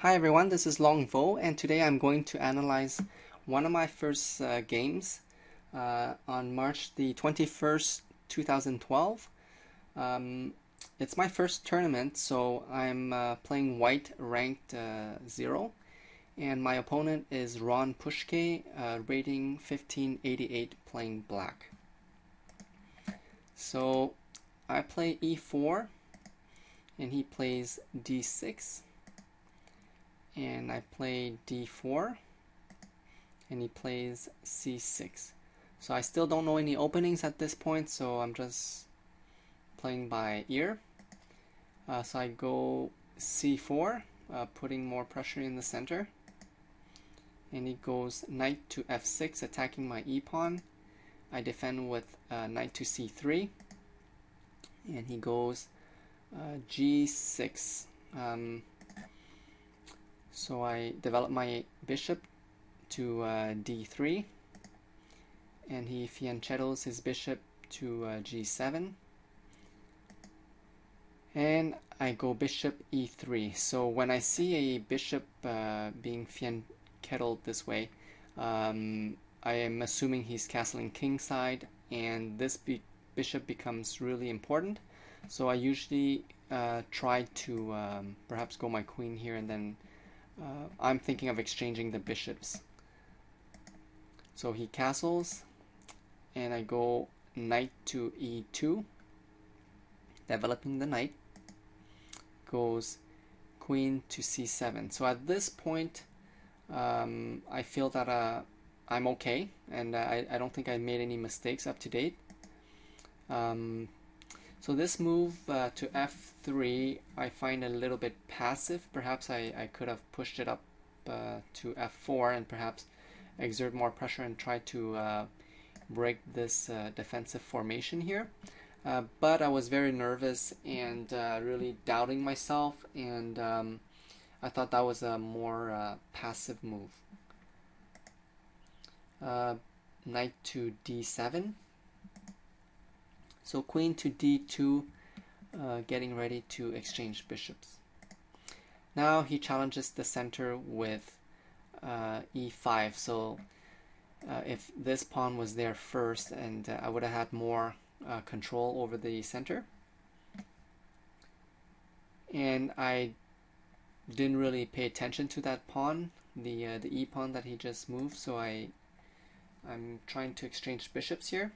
Hi everyone, this is Long Vo, and today I'm going to analyze one of my first games on March the 21st, 2012. Um, it's my first tournament, so I'm playing white ranked 0, and my opponent is Ron Pushke, rating 1588, playing black. So I play e4, and he plays d6. And I play d4 and he plays c6. So I still don't know any openings at this point, so I'm just playing by ear. So I go c4, putting more pressure in the center, and he goes knight to f6, attacking my e-pawn. I defend with knight to c3, and he goes g6. So I develop my bishop to d3, and he fianchettos his bishop to g7, and I go bishop e3. So when I see a bishop being fianchettled this way, I am assuming he's castling kingside, and this bishop becomes really important. So I usually try to perhaps go my queen here, and then I'm thinking of exchanging the bishops. So he castles, and I go knight to e2, developing the knight, goes queen to c7. So at this point, I feel that I'm okay, and I don't think I made any mistakes up to date. So this move to f3 I find a little bit passive. Perhaps I could have pushed it up to f4 and perhaps exert more pressure and try to break this defensive formation here. But I was very nervous and really doubting myself, and I thought that was a more passive move. Knight to d7. So queen to d2, getting ready to exchange bishops. Now he challenges the center with e5. So if this pawn was there first, and I would have had more control over the center. And I didn't really pay attention to that pawn, the e pawn that he just moved. So I'm trying to exchange bishops here.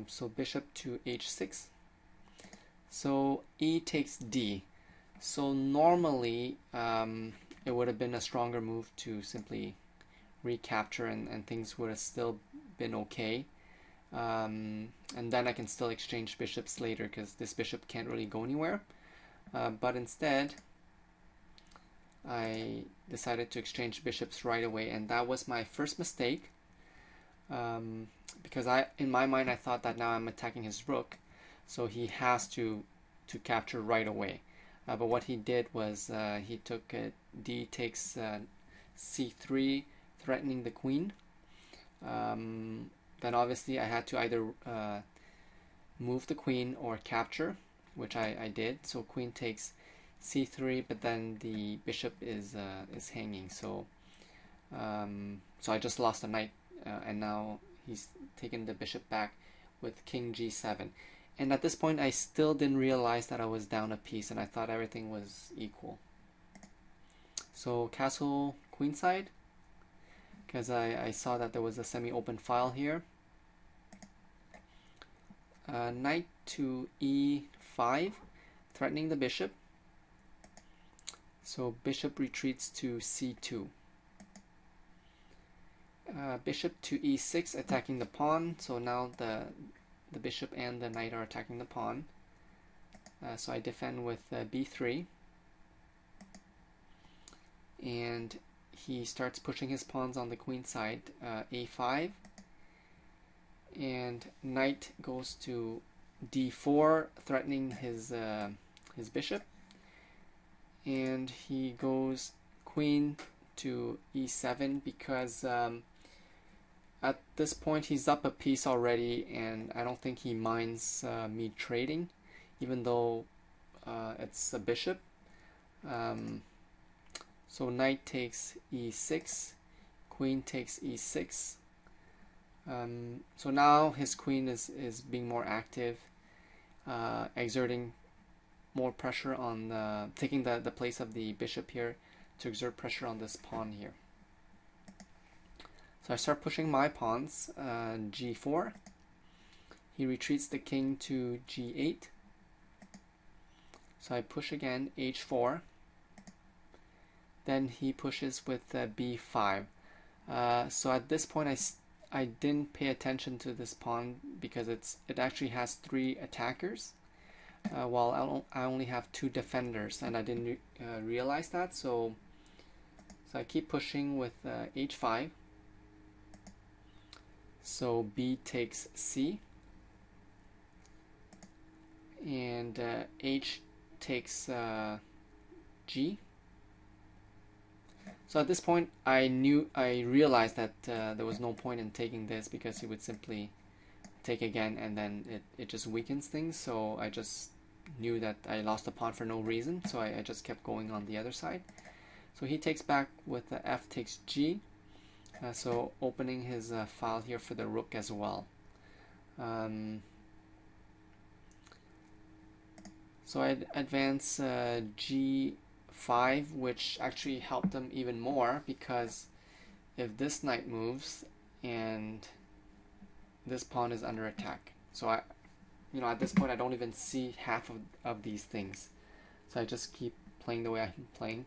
So bishop to h6. So e takes d. So normally it would have been a stronger move to simply recapture, and things would have still been okay. And then I can still exchange bishops later because this bishop can't really go anywhere. But instead, I decided to exchange bishops right away, and that was my first mistake. Because in my mind, I thought that now I'm attacking his rook, so he has to capture right away. But what he did was he took d takes c3, threatening the queen. Then obviously I had to either move the queen or capture, which I did. So queen takes c3, but then the bishop is hanging. So so I just lost a knight, and now he's taken the bishop back with king g7. And at this point I still didn't realize that I was down a piece, and I thought everything was equal. So castle queenside, because I saw that there was a semi-open file here. Knight to e5, threatening the bishop. So bishop retreats to c2. Bishop to e6, attacking the pawn. So now the bishop and the knight are attacking the pawn. So I defend with b3. And he starts pushing his pawns on the queen side, a5. And knight goes to d4, threatening his bishop. And he goes queen to e7 because at this point he's up a piece already, and I don't think he minds me trading, even though it's a bishop. So knight takes e6, queen takes e6. So now his queen is being more active, exerting more pressure on taking the place of the bishop here to exert pressure on this pawn here. So I start pushing my pawns, g4. He retreats the king to g8. So I push again, h4. Then he pushes with b5. So at this point I didn't pay attention to this pawn because it actually has 3 attackers, while I only have 2 defenders, and I didn't realize that. So I keep pushing with h5. So b takes c, and h takes g. So at this point I realized that there was no point in taking this because he would simply take again and then it just weakens things. So I just knew that I lost a pawn for no reason, so I just kept going on the other side. So he takes back with the f takes g, so opening his file here for the rook as well. So I advance g5, which actually helped him even more, because if this knight moves and this pawn is under attack, so at this point I don't even see half of these things. So I just keep playing the way I'm playing.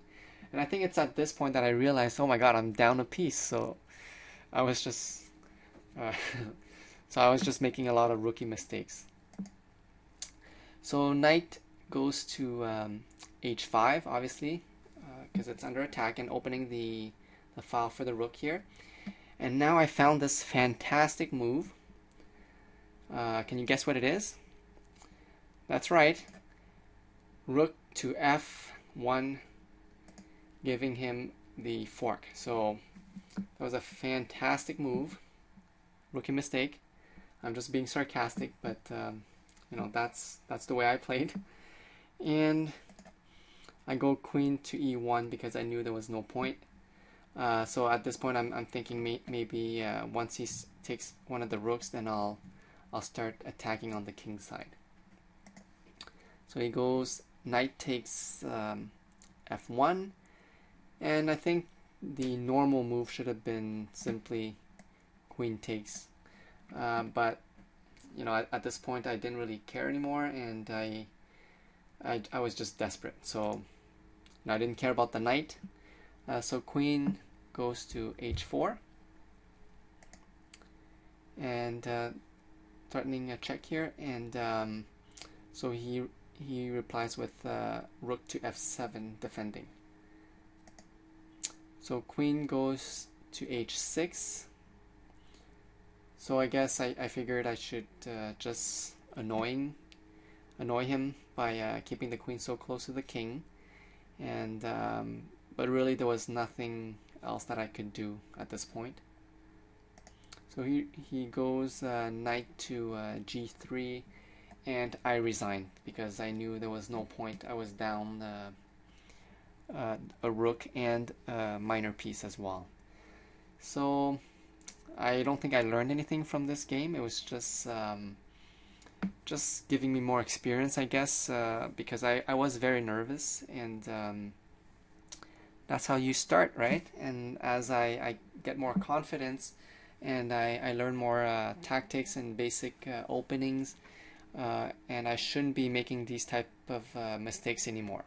And I think it's at this point that I realized, oh my god, I'm down a piece. So I was just making a lot of rookie mistakes. So knight goes to h5, obviously, because it's under attack, and opening the file for the rook here. And now I found this fantastic move. Can you guess what it is? That's right. Rook to f1, giving him the fork. So that was a fantastic move. Rookie mistake. I'm just being sarcastic, but that's the way I played. And I go queen to e1 because I knew there was no point. So at this point I'm thinking maybe once he takes one of the rooks, then I'll start attacking on the king side. So he goes knight takes f1, and I think the normal move should have been simply queen takes, but at this point I didn't really care anymore, and I was just desperate. So I didn't care about the knight. So queen goes to h4, and threatening a check here, and so he replies with rook to f7, defending. So queen goes to h6. So I guess I figured I should just annoy him by keeping the queen so close to the king, and but really there was nothing else that I could do at this point. So he goes knight to g3, and I resigned because I knew there was no point. I was down a rook and a minor piece as well. So I don't think I learned anything from this game. It was just giving me more experience, I guess, because I was very nervous, and that's how you start, right? And as I get more confidence and I learn more tactics and basic openings, and I shouldn't be making these type of mistakes anymore.